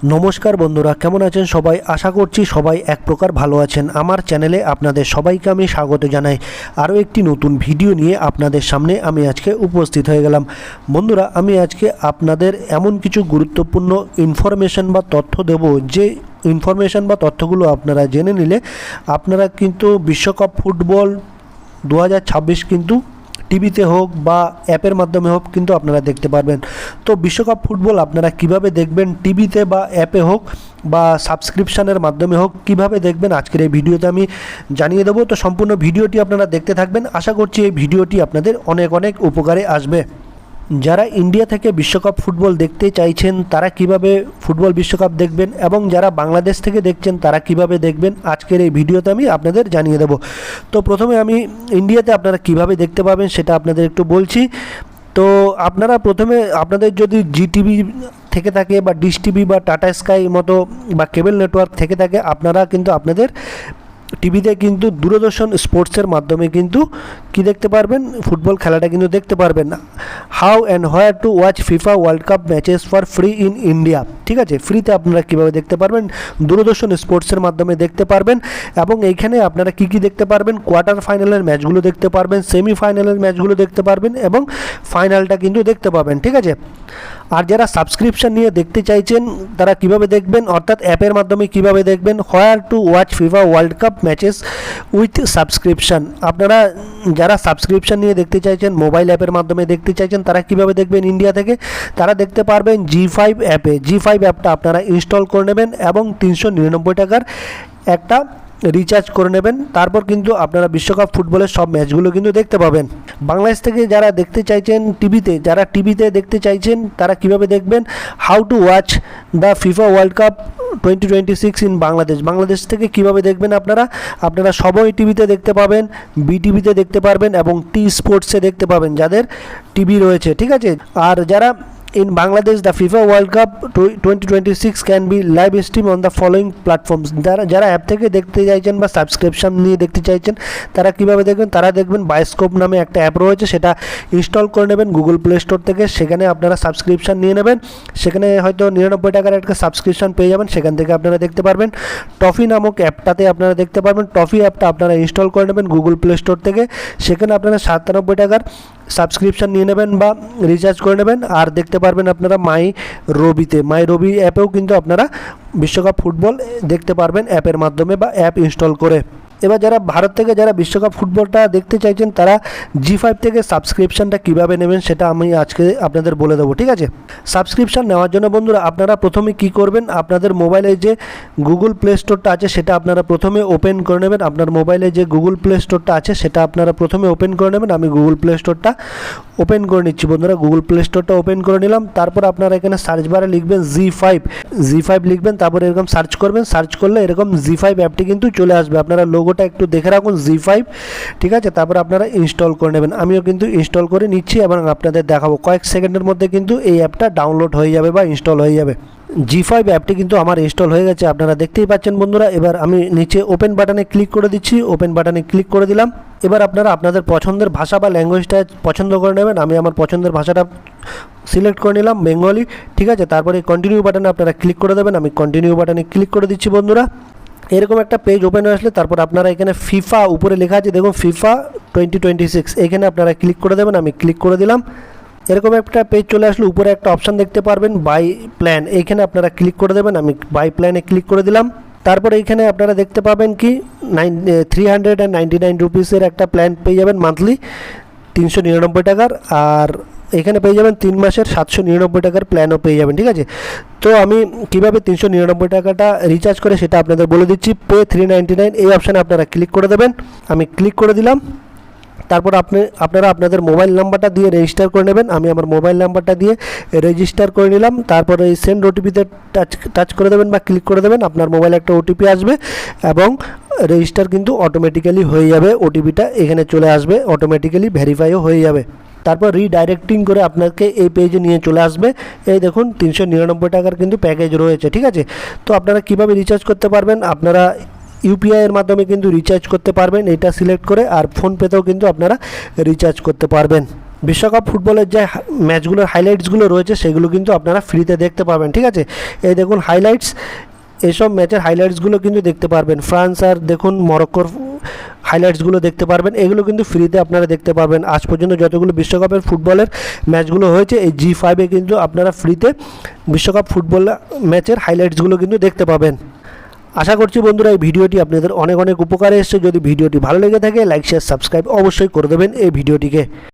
নমস্কার বন্ধুরা, কেমন আছেন সবাই? আশা করছি সবাই এক প্রকার ভালো আছেন। আমার চ্যানেলে আপনাদের সবাইকে আমি স্বাগত জানাই। আরও একটি নতুন ভিডিও নিয়ে আপনাদের সামনে আমি আজকে উপস্থিত হয়ে গেলাম। বন্ধুরা, আমি আজকে আপনাদের এমন কিছু গুরুত্বপূর্ণ ইনফরমেশন বা তথ্য দেব, যে ইনফরমেশন বা তথ্যগুলো আপনারা জেনে নিলে আপনারা কিন্তু বিশ্বকাপ ফুটবল 2026 কিন্তু টিভিতে হোক বা অ্যাপের মাধ্যমে হোক কিন্তু আপনারা দেখতে পারবেন। তো বিশ্বকাপ ফুটবল আপনারা কিভাবে দেখবেন, টিভিতে বা অ্যাপে হোক বা সাবস্ক্রিপশানের মাধ্যমে হোক, কিভাবে দেখবেন আজকের এই ভিডিওতে আমি জানিয়ে দেবো। তো সম্পূর্ণ ভিডিওটি আপনারা দেখতে থাকবেন। আশা করছি এই ভিডিওটি আপনাদের অনেক অনেক উপকারে আসবে। যারা ইন্ডিয়া থেকে বিশ্বকাপ ফুটবল দেখতে চাইছেন তারা কিভাবে ফুটবল বিশ্বকাপ দেখবেন, এবং যারা বাংলাদেশ থেকে দেখছেন তারা কিভাবে দেখবেন, আজকের এই ভিডিওতে আমি আপনাদের জানিয়ে দেব। তো প্রথমে আমি ইন্ডিয়াতে আপনারা কিভাবে দেখতে পাবেন সেটা আপনাদের একটু বলছি। তো আপনারা প্রথমে আপনাদের যদি জিটিভি থেকে থাকে বা ডিশ টিভি বা টাটা স্কাই মতো বা কেবল নেটওয়ার্ক থেকে থাকে, আপনারা কিন্তু আপনাদের টিভিতে কিন্তু দূরদর্শন স্পোর্টসের মাধ্যমে কিন্তু কি দেখতে পারবেন, ফুটবল খেলাটা কিন্তু দেখতে পারবেন। How and where to watch FIFA world cup matches for free in India. ঠিক আছে, ফ্রিতে আপনারা কীভাবে দেখতে পারবেন, দূরদর্শন স্পোর্টসের মাধ্যমে দেখতে পারবেন। এবং এইখানে আপনারা কি কি দেখতে পারবেন, কোয়ার্টার ফাইনালের ম্যাচগুলো দেখতে পারবেন, সেমিফাইনালের ম্যাচগুলো দেখতে পারবেন এবং ফাইনালটা কিন্তু দেখতে পাবেন। ঠিক আছে, আর যারা সাবস্ক্রিপশন নিয়ে দেখতে চাইছেন তারা কিভাবে দেখবেন, অর্থাৎ অ্যাপের মাধ্যমে কিভাবে দেখবেন, হোয়ার to watch FIFA world cup matches with subscription. আপনারা যারা সাবস্ক্রিপশন নিয়ে দেখতে চাইছেন, মোবাইল অ্যাপের মাধ্যমে দেখতে চাইছেন, তারা কিভাবে দেখবেন ইন্ডিয়া থেকে, তারা দেখতে পারবেন জি5 অ্যাপে। জি5 অ্যাপটা আপনারা ইনস্টল করে নেবেন এবং 399 টাকার একটা রিচার্জ করে নেবেন। তারপর কিন্তু আপনারা বিশ্বকাপ ফুটবলের সব ম্যাচগুলো কিন্তু দেখতে পাবেন। বাংলাদেশ থেকে যারা দেখতে চাইছেন টিভিতে, যারা টিভিতে দেখতে চাইছেন তারা কিভাবে দেখবেন, how to watch the FIFA world cup 2026 in Bangladesh থেকে কিভাবে দেখবেন আপনারা সবই টিভিতে দেখতে পাবেন, বিটিভিতে দেখতে পারবেন এবং টি স্পোর্টসে দেখতে পাবেন যাদের টিভি রয়েছে। ঠিক আছে, আর যারা in Bangladesh the FIFA World Cup 2026 can be live stream on the following platforms. যারা অ্যাপ থেকে দেখতে চাইছেন বা সাবস্ক্রিপশন নিয়ে দেখতে চাইছেন তারা কিভাবে দেখবেন, তারা দেখবেন বায়োস্কোপ নামে একটা অ্যাপ রয়েছে, সেটা ইনস্টল করে নেবেন গুগল প্লে স্টোর থেকে। সেখানে আপনারা সাবস্ক্রিপশন নিয়ে নেবেন, সেখানে হয়তো 99 টাকার একটা সাবস্ক্রিপশন পেয়ে যাবেন, সেখান থেকে আপনারা দেখতে পারবেন। টফি নামক অ্যাপটাতে আপনারা দেখতে পারবেন। টফি অ্যাপটা আপনারা ইনস্টল করে নেবেন গুগল প্লে স্টোর থেকে, সেখানে আপনারা 97 টাকার সাবস্ক্রিপশন নিয়ে নেবেন বা রিচার্জ করে নেবেন, আর দেখতে পারবেন আপনারা মাই রবি অ্যাপেও কিন্তু আপনারা বিশ্বকাপ ফুটবল দেখতে পারবেন অ্যাপের মাধ্যমে বা অ্যাপ ইনস্টল করে। এবার যারা ভারত থেকে যারা বিশ্বকাপ ফুটবলটা দেখতে চাইছেন তারা জি5 থেকে সাবস্ক্রিপশানটা কীভাবে নেবেন সেটা আমি আজকে আপনাদের বলে দেবো। ঠিক আছে, সাবস্ক্রিপশান নেওয়ার জন্য বন্ধুরা আপনারা প্রথমে কি করবেন, আপনাদের মোবাইলে যে গুগল প্লে স্টোরটা আছে সেটা আপনারা প্রথমে ওপেন করে নেবেন। আপনার মোবাইলে যে গুগল প্লে স্টোরটা আছে সেটা আপনারা প্রথমে ওপেন করে নেবেন। আমি গুগল প্লে স্টোরটা ওপেন করে নিচ্ছি বন্ধুরা। গুগল প্লে স্টোরটা ওপেন করে নিলাম। তারপর আপনারা এখানে সার্চ বারে লিখবেন জি5 লিখবেন, তারপরে এরকম সার্চ করবেন। সার্চ করলে এরকম জি5 অ্যাপটি কিন্তু চলে আসবে। আপনারা লোগোটা একটু দেখে রাখুন জি5। ঠিক আছে, তারপর আপনারা ইনস্টল করে নেবেন। আমিও কিন্তু ইনস্টল করে নিচ্ছি এবং আপনাদের দেখাবো। কয়েক সেকেন্ডের মধ্যে কিন্তু এই অ্যাপটা ডাউনলোড হয়ে যাবে বা ইনস্টল হয়ে যাবে। জি5 অ্যাপটি কিন্তু আমার ইনস্টল হয়ে গেছে, আপনারা দেখতেই পাচ্ছেন বন্ধুরা। এবার আমি নিচে ওপেন বাটনে ক্লিক করে দিচ্ছি, ওপেন বাটনে ক্লিক করে দিলাম। এবার আপনারা আপনাদের পছন্দের ভাষা বা ল্যাঙ্গুয়েজটা পছন্দ করে নেবেন। আমি আমার পছন্দের ভাষাটা সিলেক্ট করে নিলাম, বেঙ্গলি। ঠিক আছে, তারপরে কন্টিনিউ বাটনে আপনারা ক্লিক করে দেবেন। আমি কন্টিনিউ বাটনে ক্লিক করে দিচ্ছি বন্ধুরা। এরকম একটা পেজ ওপেন হয়ে আসলে তারপর আপনারা এখানে ফিফা উপরে লেখা আছে দেখুন, ফিফা 2026, এখানে আপনারা ক্লিক করে দেবেন। আমি ক্লিক করে দিলাম। এরকম একটা পেজ চলে আসলে উপরে একটা অপশান দেখতে পারবেন বাই প্ল্যান, এইখানে আপনারা ক্লিক করে দেবেন। আমি বাই প্ল্যানে ক্লিক করে দিলাম। তারপরে এইখানে আপনারা দেখতে পাবেন কি 399 রুপিসের একটা প্ল্যান পেয়ে যাবেন মান্থলি 399 টাকার, আর এখানে পেয়ে যাবেন 3 মাসের 799 টাকার প্ল্যানও পেয়ে যাবেন। ঠিক আছে, তো আমি কিভাবে 399 টাকাটা রিচার্জ করে সেটা আপনাদের বলে দিচ্ছি। পে 399 এই অপশানে আপনারা ক্লিক করে দেবেন। আমি ক্লিক করে দিলাম। তারপর আপনারা আপনাদের মোবাইল নাম্বারটা দিয়ে রেজিস্টার করে নেবেন। আমি আমার মোবাইল নাম্বারটা দিয়ে রেজিস্টার করে নিলাম। তারপরে এই সেন্ড ওটিপিতে টাচ করে দেবেন বা ক্লিক করে দেবেন। আপনার মোবাইলে একটা ওটিপি আসবে এবং রেজিস্টার কিন্তু অটোমেটিক্যালি হয়ে যাবে। ওটিপিটা এখানে চলে আসবে, অটোমেটিক্যালি ভেরিফাইও হয়ে যাবে। তারপর রিডাইরেক্টিং করে আপনাকে এই পেজে নিয়ে চলে আসবে। এই দেখুন 399 টাকার কিন্তু প্যাকেজ রয়েছে। ঠিক আছে, তো আপনারা কিভাবে রিচার্জ করতে পারবেন, আপনারা ইউপিআই এর মাধ্যমে কিন্তু রিচার্জ করতে পারবেন, এটা সিলেক্ট করে। আর ফোনপেতেও কিন্তু আপনারা রিচার্জ করতে পারবেন। বিশ্বকাপ ফুটবলের যে ম্যাচগুলোর হাইলাইটসগুলো রয়েছে সেগুলো কিন্তু আপনারা ফ্রিতে দেখতে পাবেন, ঠিক আছে। এই দেখুন হাইলাইটস, এসব ম্যাচের হাইলাইটসগুলো কিন্তু দেখতে পারবেন। ফ্রান্স আর দেখুন মরক্কোর হাইলাইটসগুলো দেখতে পারবেন, এগুলো কিন্তু ফ্রিতে আপনারা দেখতে পারবেন। আজ পর্যন্ত যতগুলো বিশ্বকাপের ফুটবলের ম্যাচগুলো হয়েছে এই G5-এ কিন্তু আপনারা ফ্রিতে বিশ্বকাপ ফুটবল ম্যাচের হাইলাইটসগুলো কিন্তু দেখতে পাবেন। আশা করছি বন্ধুরা এই ভিডিওটি আপনাদের অনেক অনেক উপকারে এসেছে। যদি ভিডিওটি ভালো লেগে থাকে লাইক শেয়ার সাবস্ক্রাইব অবশ্যই করে দেবেন এই ভিডিওটিকে।